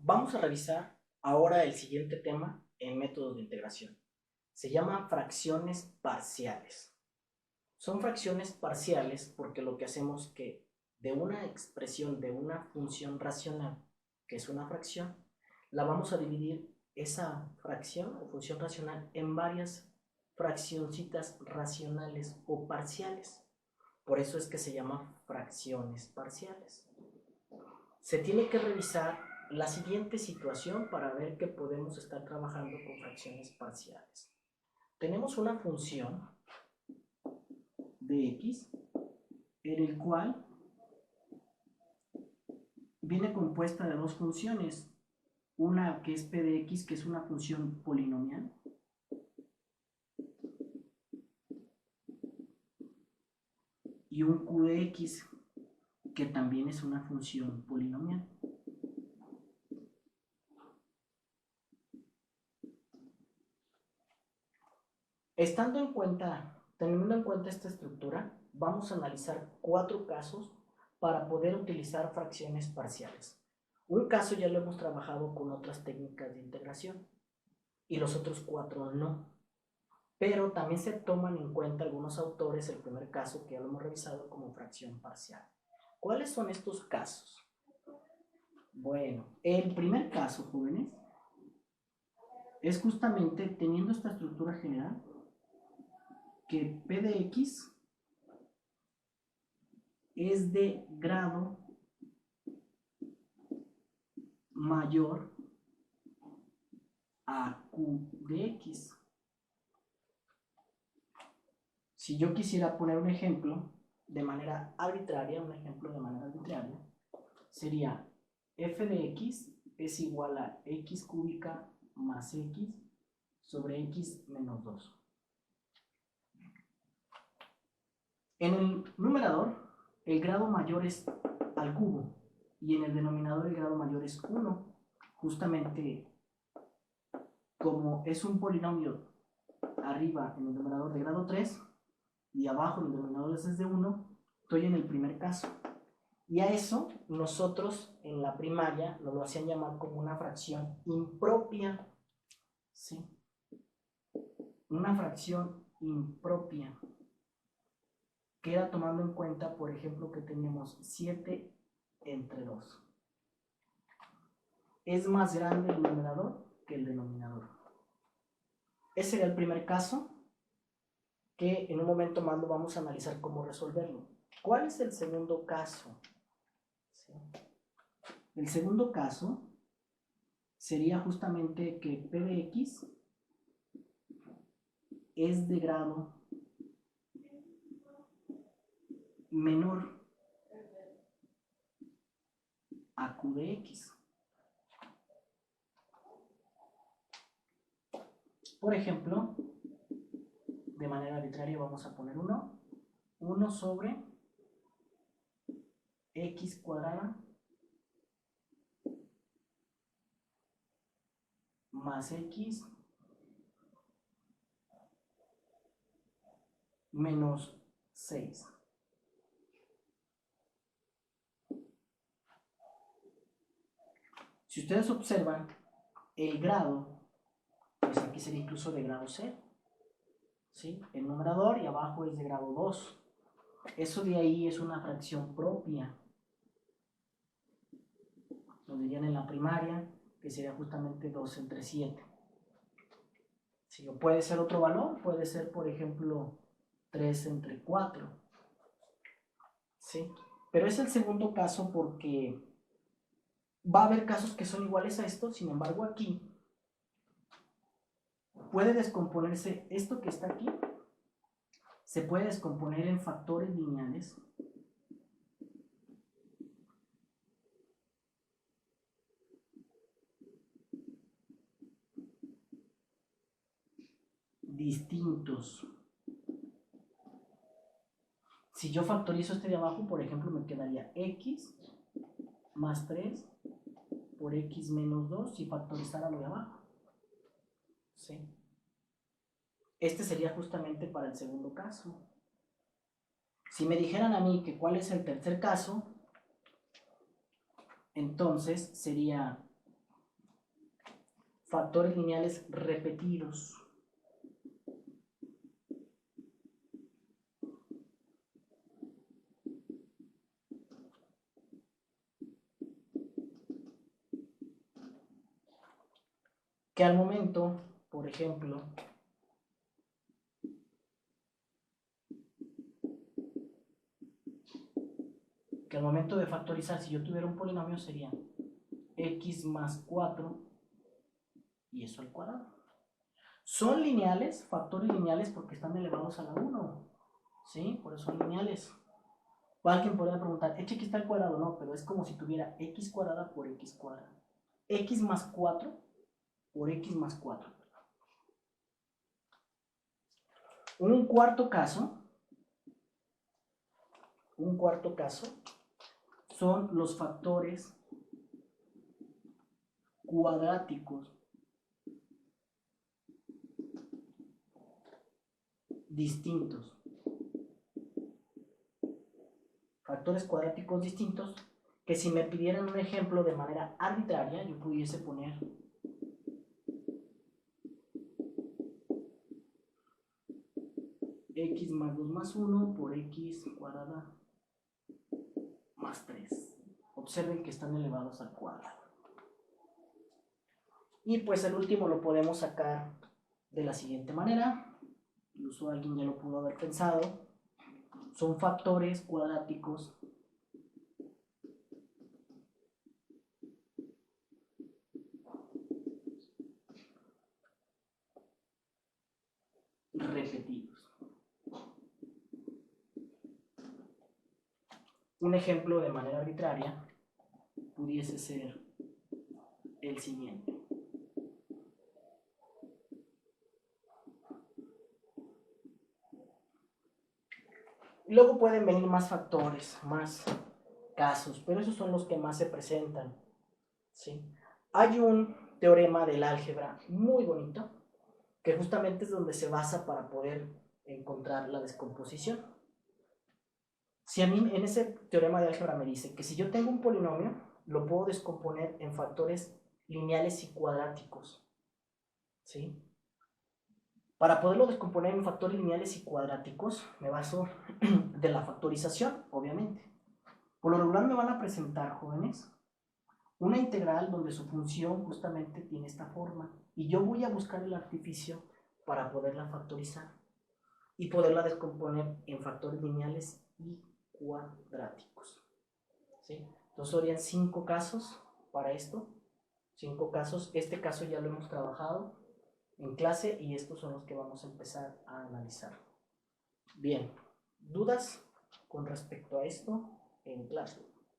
Vamos a revisar ahora el siguiente tema en métodos de integración. Se llama fracciones parciales. Son fracciones parciales porque lo que hacemos es que de una expresión de una función racional, que es una fracción, la vamos a dividir esa fracción o función racional en varias fraccioncitas racionales o parciales. Por eso es que se llama fracciones parciales. Se tiene que revisar la siguiente situación para ver que podemos estar trabajando con fracciones parciales. Tenemos una función de x en el cual viene compuesta de dos funciones, una que es p de x, que es una función polinomial, y un q de x, que también es una función polinomial. Teniendo en cuenta esta estructura, vamos a analizar 4 casos para poder utilizar fracciones parciales. Un caso ya lo hemos trabajado con otras técnicas de integración y los otros 4 no. Pero también se toman en cuenta algunos autores el primer caso que ya lo hemos revisado como fracción parcial. ¿Cuáles son estos casos? Bueno, el primer caso, jóvenes, es justamente teniendo esta estructura general que p de x es de grado mayor a q de x. Si yo quisiera poner un ejemplo de manera arbitraria, sería f de x es igual a x cúbica más x sobre x menos 2. En el numerador, el grado mayor es al cubo y en el denominador el grado mayor es 1. Justamente como es un polinomio arriba en el numerador de grado 3 y abajo en el denominador es de 1, estoy en el primer caso. Y a eso nosotros en la primaria nos lo hacían llamar como una fracción impropia. ¿Sí? Una fracción impropia. Queda tomando en cuenta, por ejemplo, que tenemos 7 entre 2. Es más grande el numerador que el denominador. Ese sería el primer caso, que en un momento más lo vamos a analizar cómo resolverlo. ¿Cuál es el segundo caso? ¿Sí? El segundo caso sería justamente que p de x es de grado menor a q de x. Por ejemplo, de manera arbitraria vamos a poner 1 sobre x cuadrada más x menos 6. Si ustedes observan, el grado, pues aquí sería incluso de grado 0. ¿Sí? El numerador y abajo es de grado 2. Eso de ahí es una fracción propia. Nos dirían en la primaria que sería justamente 2 entre 7. ¿Sí? O puede ser otro valor, puede ser por ejemplo 3 entre 4. ¿Sí? Pero es el segundo caso porque va a haber casos que son iguales a esto, sin embargo aquí puede descomponerse esto que está aquí, se puede descomponer en factores lineales distintos. Si yo factorizo este de abajo, por ejemplo, me quedaría x más 3 por x menos 2 si factorizara lo de abajo. ¿Sí? Este sería justamente para el segundo caso. Si me dijeran a mí que cuál es el tercer caso, entonces sería factores lineales repetidos. Que al momento, por ejemplo, de factorizar, si yo tuviera un polinomio, sería x más 4 y eso al cuadrado. Son lineales, factores lineales, porque están elevados a la 1, ¿sí? Por eso son lineales. O alguien podría preguntar, ¿x está al cuadrado? No, pero es como si tuviera x cuadrada por x cuadrada. X más 4 por x más 4. Un cuarto caso son los factores cuadráticos distintos. Factores cuadráticos distintos que si me pidieran un ejemplo de manera arbitraria, yo pudiese poner x más 2 más 1 por x cuadrada más 3. Observen que están elevados al cuadrado. Y pues el último lo podemos sacar de la siguiente manera. Incluso alguien ya lo pudo haber pensado. Son factores cuadráticos repetidos. Un ejemplo de manera arbitraria pudiese ser el siguiente. Luego pueden venir más factores, más casos, pero esos son los que más se presentan, ¿sí? Hay un teorema del álgebra muy bonito, que justamente es donde se basa para poder encontrar la descomposición. Si a mí en ese teorema de álgebra me dice que si yo tengo un polinomio, lo puedo descomponer en factores lineales y cuadráticos, ¿sí? Para poderlo descomponer en factores lineales y cuadráticos, me baso de la factorización, obviamente. Por lo regular me van a presentar, jóvenes, una integral donde su función justamente tiene esta forma. Y yo voy a buscar el artificio para poderla factorizar y poderla descomponer en factores lineales y cuadráticos, ¿sí? Entonces serían 5 casos para esto. 5 casos. Este caso ya lo hemos trabajado en clase y estos son los que vamos a empezar a analizar. Bien, ¿dudas con respecto a esto en clase?